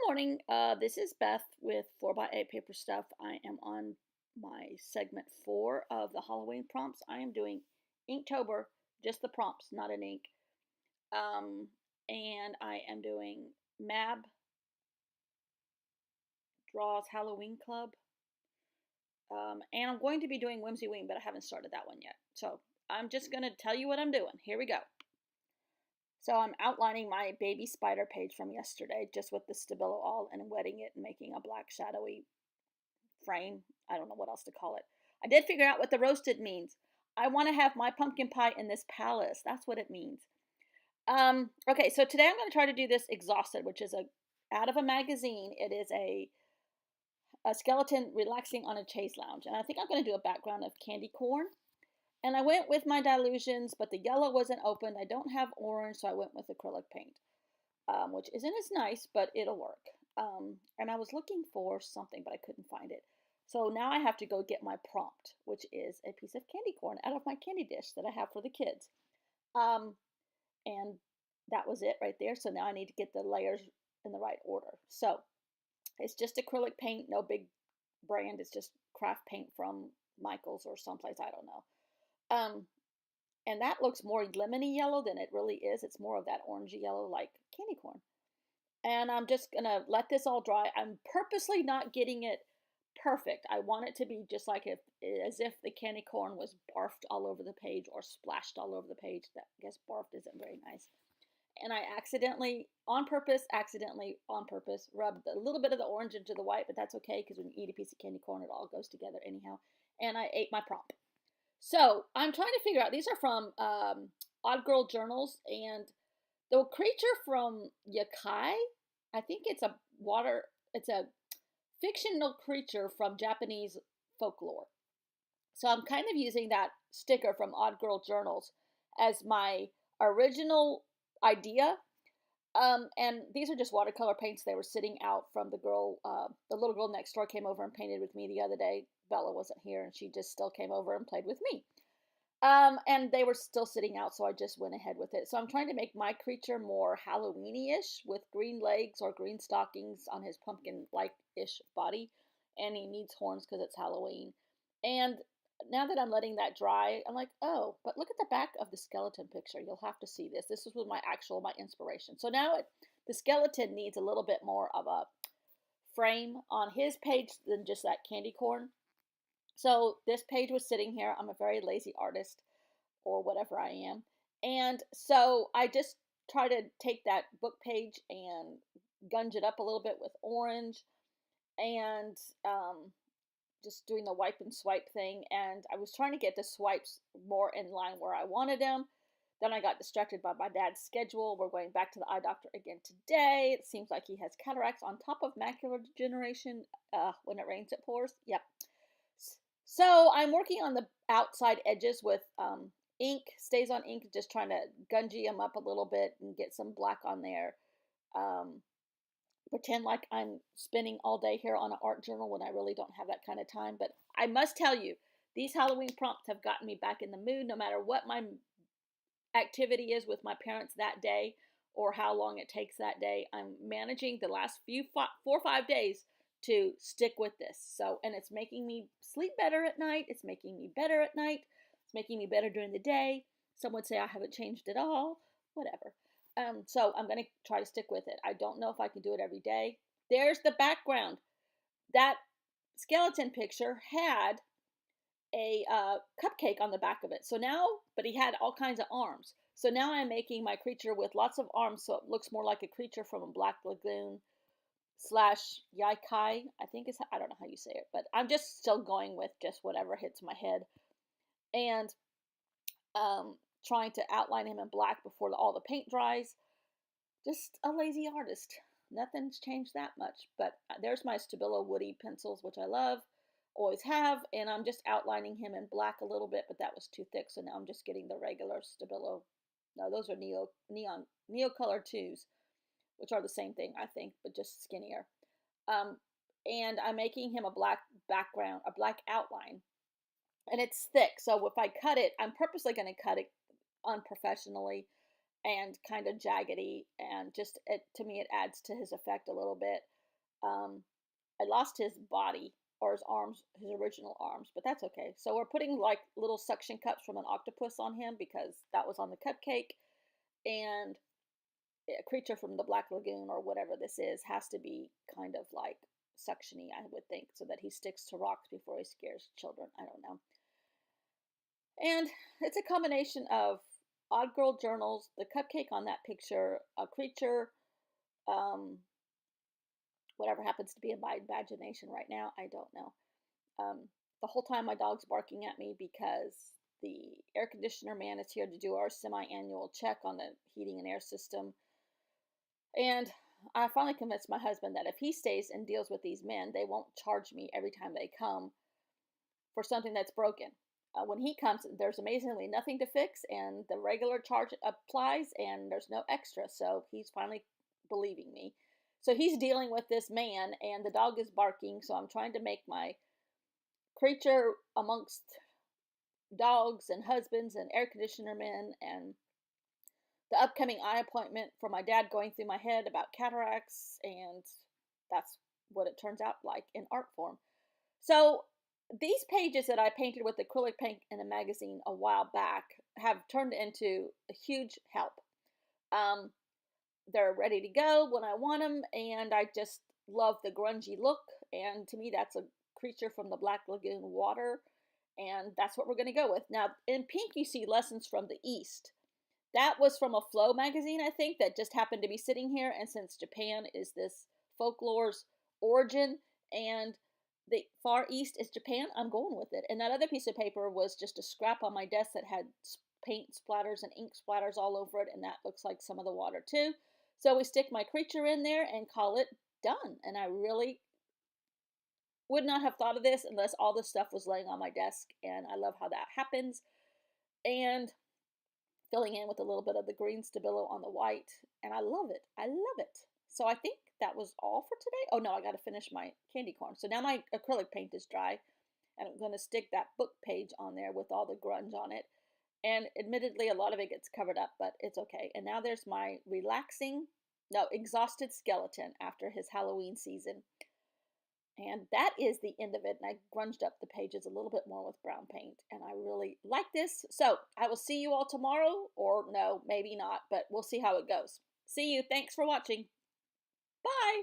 Morning. This is Beth with 4x8 Paper Stuff. I am on my segment 4 of the Halloween prompts. I am doing Inktober, just the prompts, not an ink. Um, and I am doing Mab Draws Halloween Club. And I'm going to be doing Whimsy Wing, but I haven't started that one yet. So I'm just going to tell you what I'm doing. Here we go. So I'm outlining my baby spider page from yesterday, just with the Stabilo all and wetting it and making a black shadowy frame. I don't know what else to call it. I did figure out what the roasted means. I want to have my pumpkin pie in this palace. That's what it means. Okay, so today I'm going to try to do this exhausted, which is out of a magazine. It is a skeleton relaxing on a chaise lounge, and I think I'm going to do a background of candy corn. And I went with my dilutions, but the yellow wasn't open. I don't have orange, so I went with acrylic paint, which isn't as nice, but it'll work. And I was looking for something, but I couldn't find it. So now I have to go get my prompt, which is a piece of candy corn out of my candy dish that I have for the kids. Um, and that was it right there. So now I need to get the layers in the right order. So it's just acrylic paint, no big brand. It's just craft paint from Michael's or someplace, I don't know. And that looks more lemony yellow than it really is. It's more of that orangey yellow like candy corn. And I'm just gonna let this all dry. I'm purposely not getting it perfect. I want it to be just like as if the candy corn was barfed all over the page or splashed all over the page. That I guess barfed isn't very nice. And I accidentally on purpose, rubbed a little bit of the orange into the white, but that's okay because when you eat a piece of candy corn, it all goes together anyhow. And I ate my prompt. So I'm trying to figure out. These are from Odd Girl Journals, and the creature from Yakai, I think it's a fictional creature from Japanese folklore. So I'm kind of using that sticker from Odd Girl Journals as my original idea. And these are just watercolor paints. They were sitting out from the little girl next door came over and painted with me the other day. Bella wasn't here, and she just still came over and played with me. And they were still sitting out, so I just went ahead with it. So I'm trying to make my creature more Halloweeny-ish with green legs or green stockings on his pumpkin-like-ish body. And he needs horns because it's Halloween. And now that I'm letting that dry, I'm like, oh, but look at the back of the skeleton picture. You'll have to see this. This was my inspiration. So now the skeleton needs a little bit more of a frame on his page than just that candy corn. So this page was sitting here. I'm a very lazy artist or whatever I am. And so I just try to take that book page and gunge it up a little bit with orange and just doing the wipe and swipe thing. And I was trying to get the swipes more in line where I wanted them. Then I got distracted by my dad's schedule. We're going back to the eye doctor again today. It seems like he has cataracts on top of macular degeneration. When it rains, it pours. Yep. So I'm working on the outside edges with ink, stays on ink, just trying to gungy them up a little bit and get some black on there. Pretend like I'm spending all day here on an art journal when I really don't have that kind of time. But I must tell you, these Halloween prompts have gotten me back in the mood no matter what my activity is with my parents that day or how long it takes that day. I'm managing the last 4 or 5 days to stick with this. So, and it's making me sleep better at night. It's making me better at night. It's making me better during the day. Some would say I haven't changed at all. Whatever. So I'm going to try to stick with it. I don't know if I can do it every day. There's the background. That skeleton picture had a cupcake on the back of it. So now, but he had all kinds of arms. So now I'm making my creature with lots of arms so it looks more like a creature from a Black Lagoon slash Yaikai, I don't know how you say it, but I'm just still going with just whatever hits my head. And trying to outline him in black before all the paint dries. Just a lazy artist. Nothing's changed that much. But there's my Stabilo Woody pencils, which I love, always have, and I'm just outlining him in black a little bit, but that was too thick, so now I'm just getting the regular Stabilo. No, those are Neo Color 2s, which are the same thing, I think, but just skinnier. And I'm making him a black background, a black outline, and it's thick. So if I cut it, I'm purposely going to cut it unprofessionally and kind of jaggedy, and just it to me it adds to his effect a little bit. Um, I lost his body or his arms, his original arms, but that's okay. So we're putting like little suction cups from an octopus on him because that was on the cupcake, and a creature from the Black Lagoon or whatever this is has to be kind of like suctiony, I would think, so that he sticks to rocks before he scares children. I don't know. And it's a combination of Odd Girl journals, the cupcake on that picture, a creature, um, whatever happens to be in my imagination right now, I don't know. The whole time my dog's barking at me because the air conditioner man is here to do our semi-annual check on the heating and air system. And I finally convinced my husband that if he stays and deals with these men, they won't charge me every time they come for something that's broken. When he comes, there's amazingly nothing to fix, and the regular charge applies, and there's no extra. So he's finally believing me. So he's dealing with this man, and the dog is barking. So I'm trying to make my creature amongst dogs and husbands and air conditioner men and the upcoming eye appointment for my dad going through my head about cataracts, and that's what it turns out like in art form. So these pages that I painted with acrylic paint in a magazine a while back have turned into a huge help. Um, they're ready to go when I want them, and I just love the grungy look. And to me, that's a creature from the Black Lagoon water, and that's what we're going to go with. Now, in pink, you see Lessons from the East. That was from a Flow magazine, I think, that just happened to be sitting here. And since Japan is this folklore's origin and the Far East is Japan, I'm going with it. And that other piece of paper was just a scrap on my desk that had paint splatters and ink splatters all over it, and that looks like some of the water too. So we stick my creature in there and call it done. And I really would not have thought of this unless all this stuff was laying on my desk, and I love how that happens. And filling in with a little bit of the green Stabilo on the white, and I love it. I love it. So I think that was all for today. Oh no, I got to finish my candy corn. So now my acrylic paint is dry, and I'm going to stick that book page on there with all the grunge on it. And admittedly, a lot of it gets covered up, but it's okay. And now there's my exhausted skeleton after his Halloween season. And that is the end of it. And I grunged up the pages a little bit more with brown paint. And I really like this. So I will see you all tomorrow. Or no, maybe not. But we'll see how it goes. See you. Thanks for watching. Bye.